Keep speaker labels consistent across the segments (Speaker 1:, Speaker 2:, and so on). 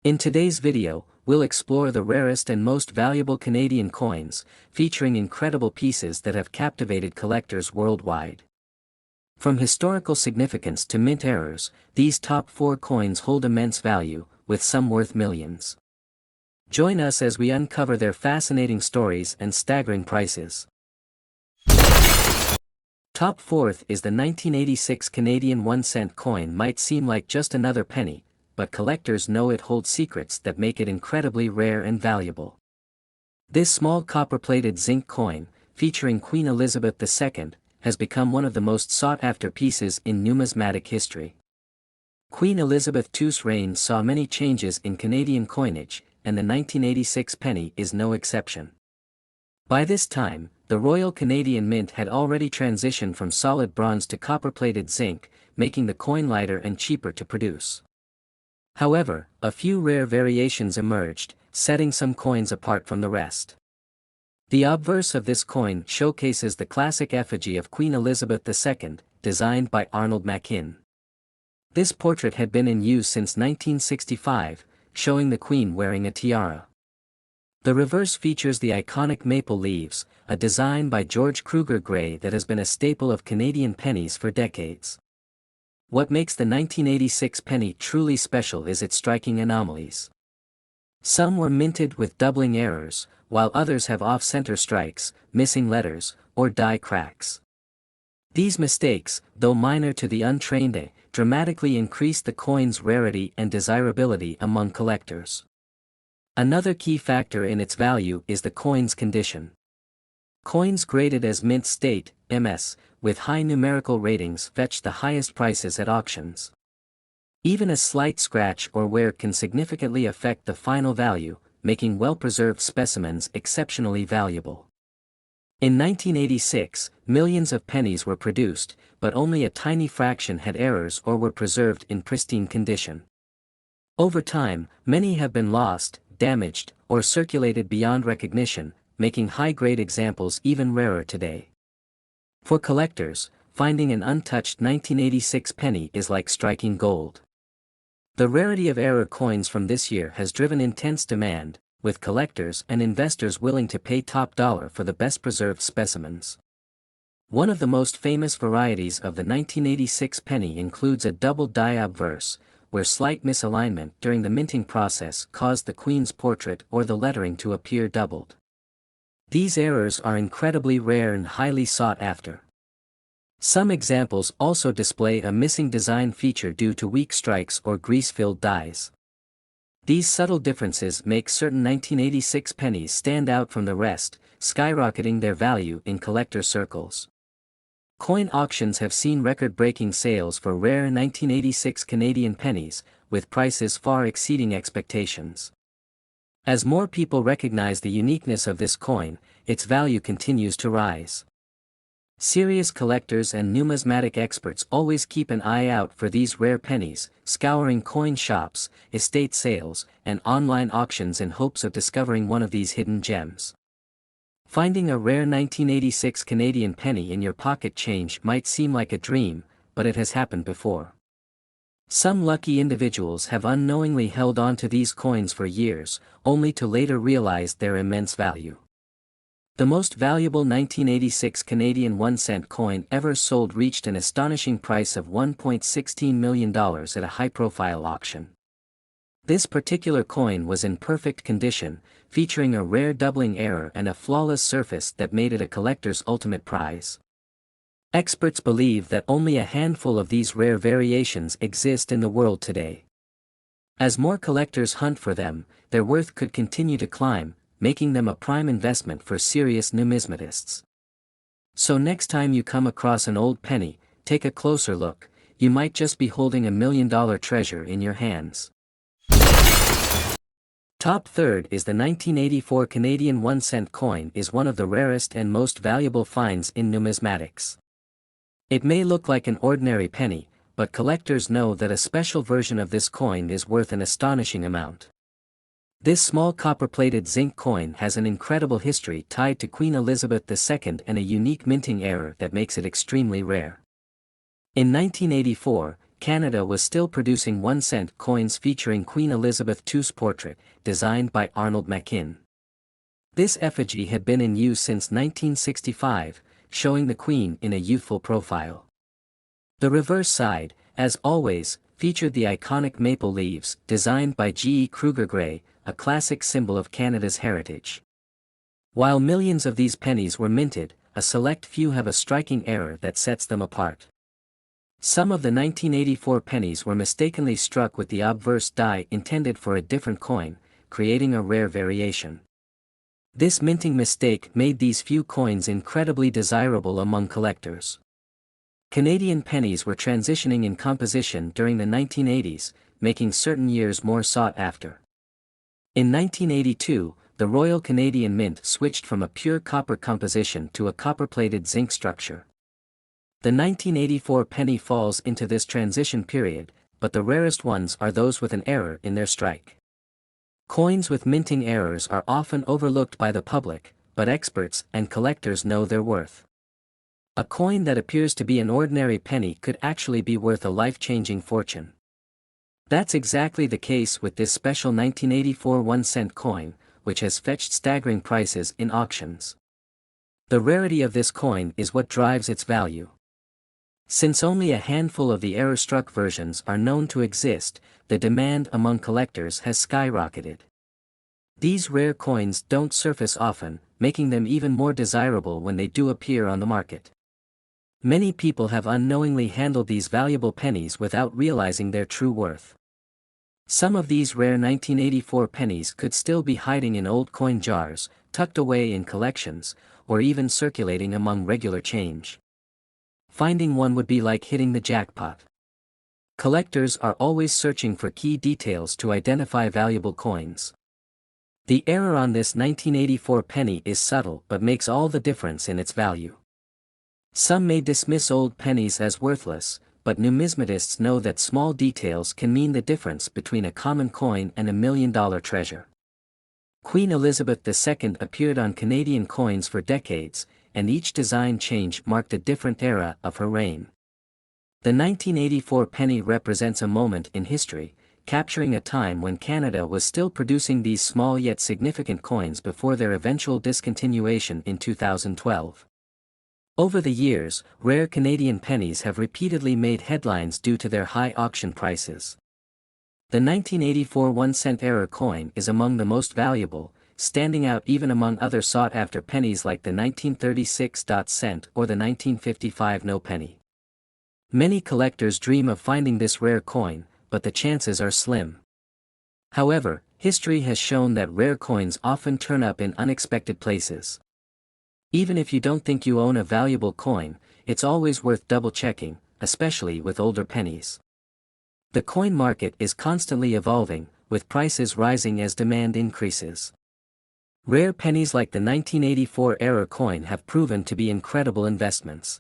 Speaker 1: In today's video, we'll explore the rarest and most valuable Canadian coins, featuring incredible pieces that have captivated collectors worldwide. From historical significance to mint errors, these top 4 coins hold immense value, with some worth millions. Join us as we uncover their fascinating stories and staggering prices. Top 4th is the 1986 Canadian 1-cent coin. Might seem like just another penny, but collectors know it holds secrets that make it incredibly rare and valuable. This small copper-plated zinc coin, featuring Queen Elizabeth II, has become one of the most sought-after pieces in numismatic history. Queen Elizabeth II's reign saw many changes in Canadian coinage, and the 1986 penny is no exception. By this time, the Royal Canadian Mint had already transitioned from solid bronze to copper-plated zinc, making the coin lighter and cheaper to produce. However, a few rare variations emerged, setting some coins apart from the rest. The obverse of this coin showcases the classic effigy of Queen Elizabeth II, designed by Arnold Machin. This portrait had been in use since 1965, showing the Queen wearing a tiara. The reverse features the iconic maple leaves, a design by George Kruger Gray that has been a staple of Canadian pennies for decades. What makes the 1986 penny truly special is its striking anomalies. Some were minted with doubling errors, while others have off-center strikes, missing letters, or die cracks. These mistakes, though minor to the untrained eye, dramatically increase the coin's rarity and desirability among collectors. Another key factor in its value is the coin's condition. Coins graded as mint state, MS, with high numerical ratings fetch the highest prices at auctions. Even a slight scratch or wear can significantly affect the final value, making well-preserved specimens exceptionally valuable. In 1986, millions of pennies were produced, but only a tiny fraction had errors or were preserved in pristine condition. Over time, many have been lost, damaged, or circulated beyond recognition, making high-grade examples even rarer today. For collectors, finding an untouched 1986 penny is like striking gold. The rarity of error coins from this year has driven intense demand, with collectors and investors willing to pay top dollar for the best-preserved specimens. One of the most famous varieties of the 1986 penny includes a double die obverse, where slight misalignment during the minting process caused the Queen's portrait or the lettering to appear doubled. These errors are incredibly rare and highly sought after. Some examples also display a missing design feature due to weak strikes or grease-filled dies. These subtle differences make certain 1986 pennies stand out from the rest, skyrocketing their value in collector circles. Coin auctions have seen record-breaking sales for rare 1986 Canadian pennies, with prices far exceeding expectations. As more people recognize the uniqueness of this coin, its value continues to rise. Serious collectors and numismatic experts always keep an eye out for these rare pennies, scouring coin shops, estate sales, and online auctions in hopes of discovering one of these hidden gems. Finding a rare 1986 Canadian penny in your pocket change might seem like a dream, but it has happened before. Some lucky individuals have unknowingly held on to these coins for years, only to later realize their immense value. The most valuable 1986 Canadian 1-cent coin ever sold reached an astonishing price of $1.16 million at a high-profile auction. This particular coin was in perfect condition, featuring a rare doubling error and a flawless surface that made it a collector's ultimate prize. Experts believe that only a handful of these rare variations exist in the world today. As more collectors hunt for them, their worth could continue to climb, making them a prime investment for serious numismatists. So next time you come across an old penny, take a closer look. You might just be holding $1 million treasure in your hands. Top 3rd is the 1984 Canadian 1-cent coin is one of the rarest and most valuable finds in numismatics. It may look like an ordinary penny, but collectors know that a special version of this coin is worth an astonishing amount. This small copper-plated zinc coin has an incredible history tied to Queen Elizabeth II and a unique minting error that makes it extremely rare. In 1984, Canada was still producing 1-cent coins featuring Queen Elizabeth II's portrait, designed by Arnold Machin. This effigy had been in use since 1965, showing the Queen in a youthful profile. The reverse side, as always, featured the iconic maple leaves, designed by G. E. Kruger Gray, a classic symbol of Canada's heritage. While millions of these pennies were minted, a select few have a striking error that sets them apart. Some of the 1984 pennies were mistakenly struck with the obverse die intended for a different coin, creating a rare variation. This minting mistake made these few coins incredibly desirable among collectors. Canadian pennies were transitioning in composition during the 1980s, making certain years more sought after. In 1982, the Royal Canadian Mint switched from a pure copper composition to a copper-plated zinc structure. The 1984 penny falls into this transition period, but the rarest ones are those with an error in their strike. Coins with minting errors are often overlooked by the public, but experts and collectors know their worth. A coin that appears to be an ordinary penny could actually be worth a life-changing fortune. That's exactly the case with this special 1984 1-cent coin, which has fetched staggering prices in auctions. The rarity of this coin is what drives its value. Since only a handful of the error-struck versions are known to exist, the demand among collectors has skyrocketed. These rare coins don't surface often, making them even more desirable when they do appear on the market. Many people have unknowingly handled these valuable pennies without realizing their true worth. Some of these rare 1984 pennies could still be hiding in old coin jars, tucked away in collections, or even circulating among regular change. Finding one would be like hitting the jackpot. Collectors are always searching for key details to identify valuable coins. The error on this 1984 penny is subtle but makes all the difference in its value. Some may dismiss old pennies as worthless, but numismatists know that small details can mean the difference between a common coin and a $1 million treasure. Queen Elizabeth II appeared on Canadian coins for decades, and each design change marked a different era of her reign. The 1984 penny represents a moment in history, capturing a time when Canada was still producing these small yet significant coins before their eventual discontinuation in 2012. Over the years, rare Canadian pennies have repeatedly made headlines due to their high auction prices. The 1984 1-cent error coin is among the most valuable, standing out even among other sought-after pennies like the 1936 cent or the 1955 no penny. Many collectors dream of finding this rare coin, but the chances are slim. However, history has shown that rare coins often turn up in unexpected places. Even if you don't think you own a valuable coin, it's always worth double-checking, especially with older pennies. The coin market is constantly evolving, with prices rising as demand increases. Rare pennies like the 1984 error coin have proven to be incredible investments.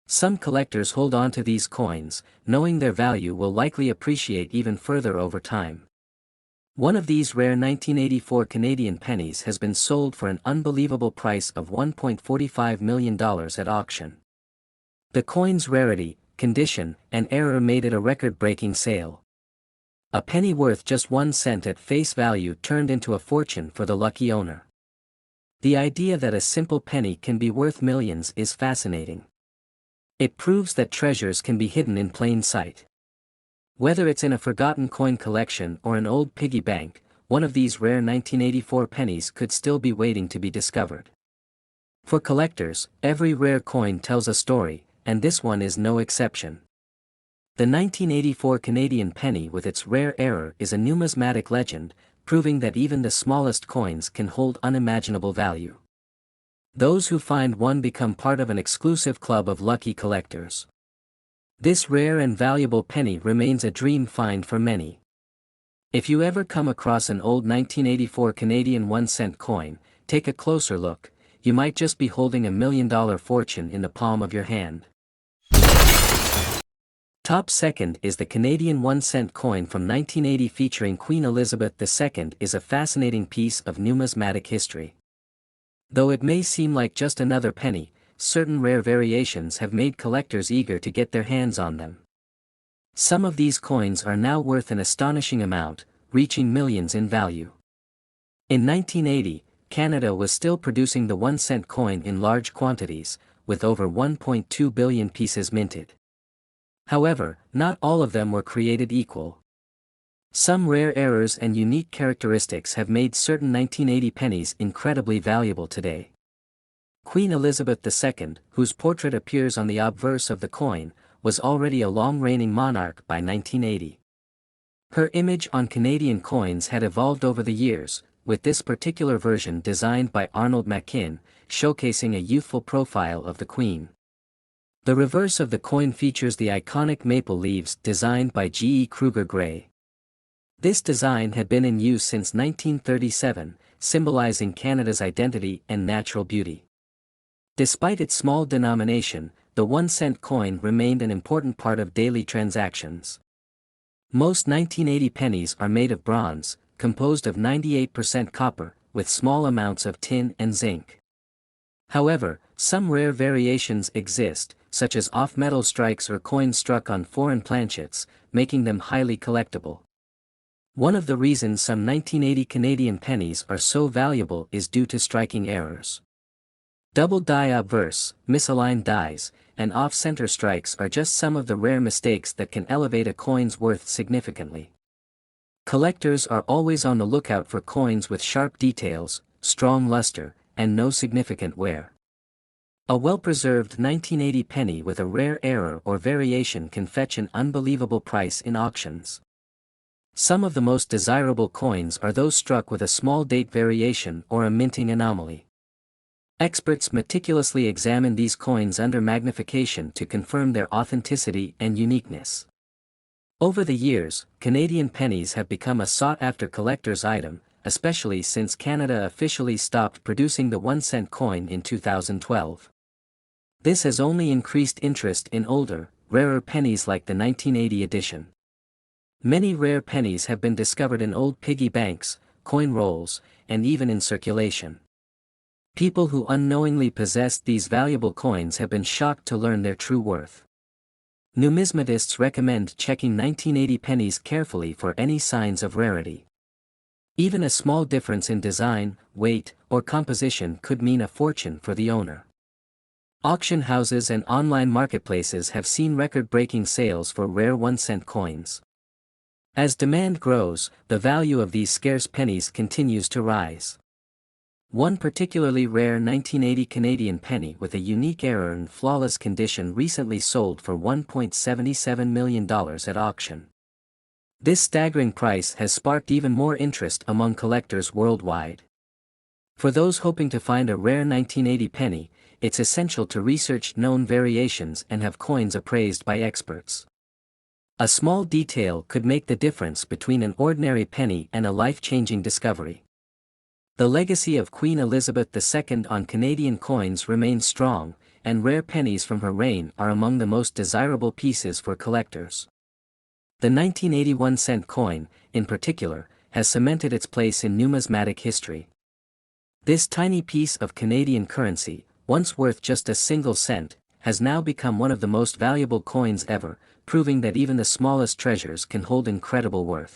Speaker 1: Some collectors hold on to these coins, knowing their value will likely appreciate even further over time. One of these rare 1984 Canadian pennies has been sold for an unbelievable price of $1.45 million at auction. The coin's rarity, condition, and error made it a record-breaking sale. A penny worth just 1 cent at face value turned into a fortune for the lucky owner. The idea that a simple penny can be worth millions is fascinating. It proves that treasures can be hidden in plain sight. Whether it's in a forgotten coin collection or an old piggy bank, one of these rare 1984 pennies could still be waiting to be discovered. For collectors, every rare coin tells a story, and this one is no exception. The 1984 Canadian penny with its rare error is a numismatic legend, proving that even the smallest coins can hold unimaginable value. Those who find one become part of an exclusive club of lucky collectors. This rare and valuable penny remains a dream find for many. If you ever come across an old 1984 Canadian 1-cent coin, take a closer look. You might just be holding a $1 million fortune in the palm of your hand. Top second is the Canadian 1-cent coin from 1980 featuring Queen Elizabeth II is a fascinating piece of numismatic history. Though it may seem like just another penny, certain rare variations have made collectors eager to get their hands on them. Some of these coins are now worth an astonishing amount, reaching millions in value. In 1980, Canada was still producing the 1-cent coin in large quantities, with over 1.2 billion pieces minted. However, not all of them were created equal. Some rare errors and unique characteristics have made certain 1980 pennies incredibly valuable today. Queen Elizabeth II, whose portrait appears on the obverse of the coin, was already a long-reigning monarch by 1980. Her image on Canadian coins had evolved over the years, with this particular version designed by Arnold Machin, showcasing a youthful profile of the Queen. The reverse of the coin features the iconic maple leaves designed by G. E. Kruger Gray. This design had been in use since 1937, symbolizing Canada's identity and natural beauty. Despite its small denomination, the 1-cent coin remained an important part of daily transactions. Most 1980 pennies are made of bronze, composed of 98% copper, with small amounts of tin and zinc. However, some rare variations exist, such as off-metal strikes or coins struck on foreign planchets, making them highly collectible. One of the reasons some 1980 Canadian pennies are so valuable is due to striking errors. Double die obverse, misaligned dies, and off-center strikes are just some of the rare mistakes that can elevate a coin's worth significantly. Collectors are always on the lookout for coins with sharp details, strong luster, and no significant wear. A well-preserved 1980 penny with a rare error or variation can fetch an unbelievable price in auctions. Some of the most desirable coins are those struck with a small date variation or a minting anomaly. Experts meticulously examine these coins under magnification to confirm their authenticity and uniqueness. Over the years, Canadian pennies have become a sought-after collector's item, especially since Canada officially stopped producing the 1-cent coin in 2012. This has only increased interest in older, rarer pennies like the 1980 edition. Many rare pennies have been discovered in old piggy banks, coin rolls, and even in circulation. People who unknowingly possessed these valuable coins have been shocked to learn their true worth. Numismatists recommend checking 1980 pennies carefully for any signs of rarity. Even a small difference in design, weight, or composition could mean a fortune for the owner. Auction houses and online marketplaces have seen record-breaking sales for rare 1-cent coins. As demand grows, the value of these scarce pennies continues to rise. One particularly rare 1980 Canadian penny with a unique error in flawless condition recently sold for $1.77 million at auction. This staggering price has sparked even more interest among collectors worldwide. For those hoping to find a rare 1980 penny, it's essential to research known variations and have coins appraised by experts. A small detail could make the difference between an ordinary penny and a life-changing discovery. The legacy of Queen Elizabeth II on Canadian coins remains strong, and rare pennies from her reign are among the most desirable pieces for collectors. The 1981 cent coin, in particular, has cemented its place in numismatic history. This tiny piece of Canadian currency, once worth just a single cent, has now become one of the most valuable coins ever, proving that even the smallest treasures can hold incredible worth.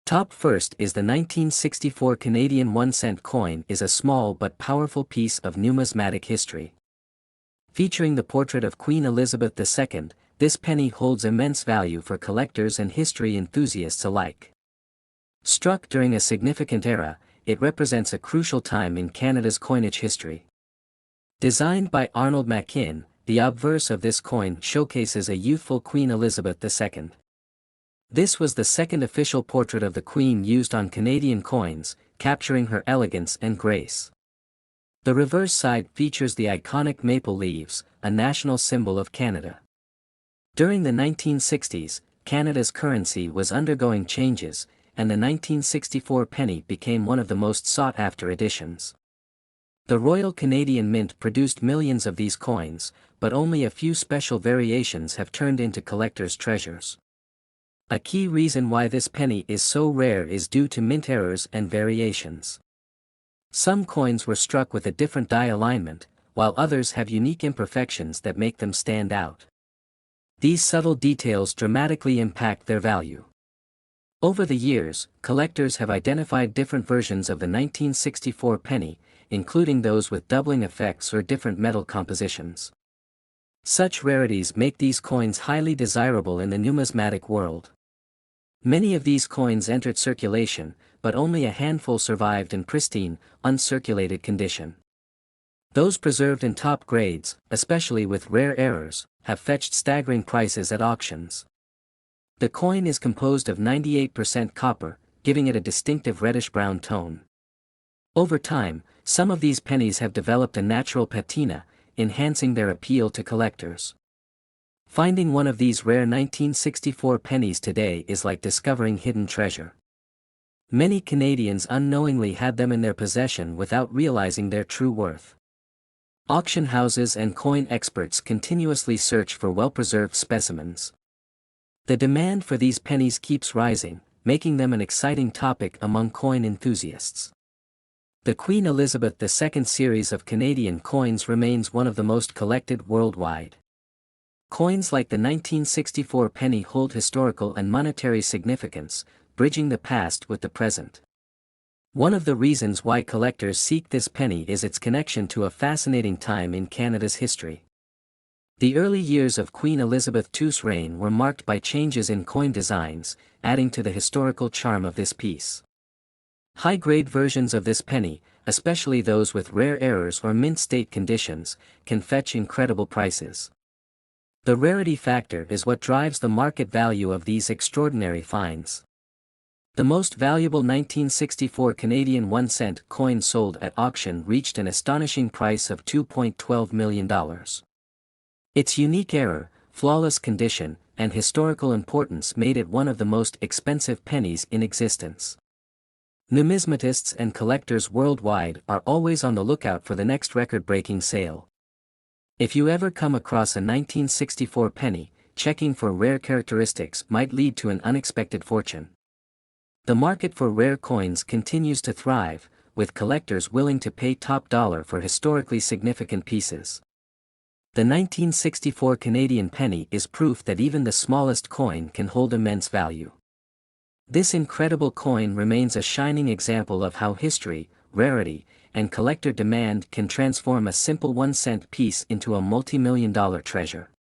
Speaker 1: Top first is the 1964 Canadian 1-cent coin is a small but powerful piece of numismatic history. Featuring the portrait of Queen Elizabeth II, this penny holds immense value for collectors and history enthusiasts alike. Struck during a significant era, it represents a crucial time in Canada's coinage history. Designed by Arnold Machin, the obverse of this coin showcases a youthful Queen Elizabeth II. This was the second official portrait of the Queen used on Canadian coins, capturing her elegance and grace. The reverse side features the iconic maple leaves, a national symbol of Canada. During the 1960s, Canada's currency was undergoing changes, and the 1964 penny became one of the most sought-after editions. The Royal Canadian Mint produced millions of these coins, but only a few special variations have turned into collectors' treasures. A key reason why this penny is so rare is due to mint errors and variations. Some coins were struck with a different die alignment, while others have unique imperfections that make them stand out. These subtle details dramatically impact their value. Over the years, collectors have identified different versions of the 1964 penny, including those with doubling effects or different metal compositions. Such rarities make these coins highly desirable in the numismatic world. Many of these coins entered circulation, but only a handful survived in pristine, uncirculated condition. Those preserved in top grades, especially with rare errors, have fetched staggering prices at auctions. The coin is composed of 98% copper, giving it a distinctive reddish-brown tone. Over time, some of these pennies have developed a natural patina, enhancing their appeal to collectors. Finding one of these rare 1964 pennies today is like discovering hidden treasure. Many Canadians unknowingly had them in their possession without realizing their true worth. Auction houses and coin experts continuously search for well-preserved specimens. The demand for these pennies keeps rising, making them an exciting topic among coin enthusiasts. The Queen Elizabeth II series of Canadian coins remains one of the most collected worldwide. Coins like the 1964 penny hold historical and monetary significance, bridging the past with the present. One of the reasons why collectors seek this penny is its connection to a fascinating time in Canada's history. The early years of Queen Elizabeth II's reign were marked by changes in coin designs, adding to the historical charm of this piece. High-grade versions of this penny, especially those with rare errors or mint-state conditions, can fetch incredible prices. The rarity factor is what drives the market value of these extraordinary finds. The most valuable 1964 Canadian 1-cent coin sold at auction reached an astonishing price of $2.12 million. Its unique error, flawless condition, and historical importance made it one of the most expensive pennies in existence. Numismatists and collectors worldwide are always on the lookout for the next record-breaking sale. If you ever come across a 1964 penny, checking for rare characteristics might lead to an unexpected fortune. The market for rare coins continues to thrive, with collectors willing to pay top dollar for historically significant pieces. The 1964 Canadian penny is proof that even the smallest coin can hold immense value. This incredible coin remains a shining example of how history, rarity, and collector demand can transform a simple 1-cent piece into a multi-million-dollar treasure.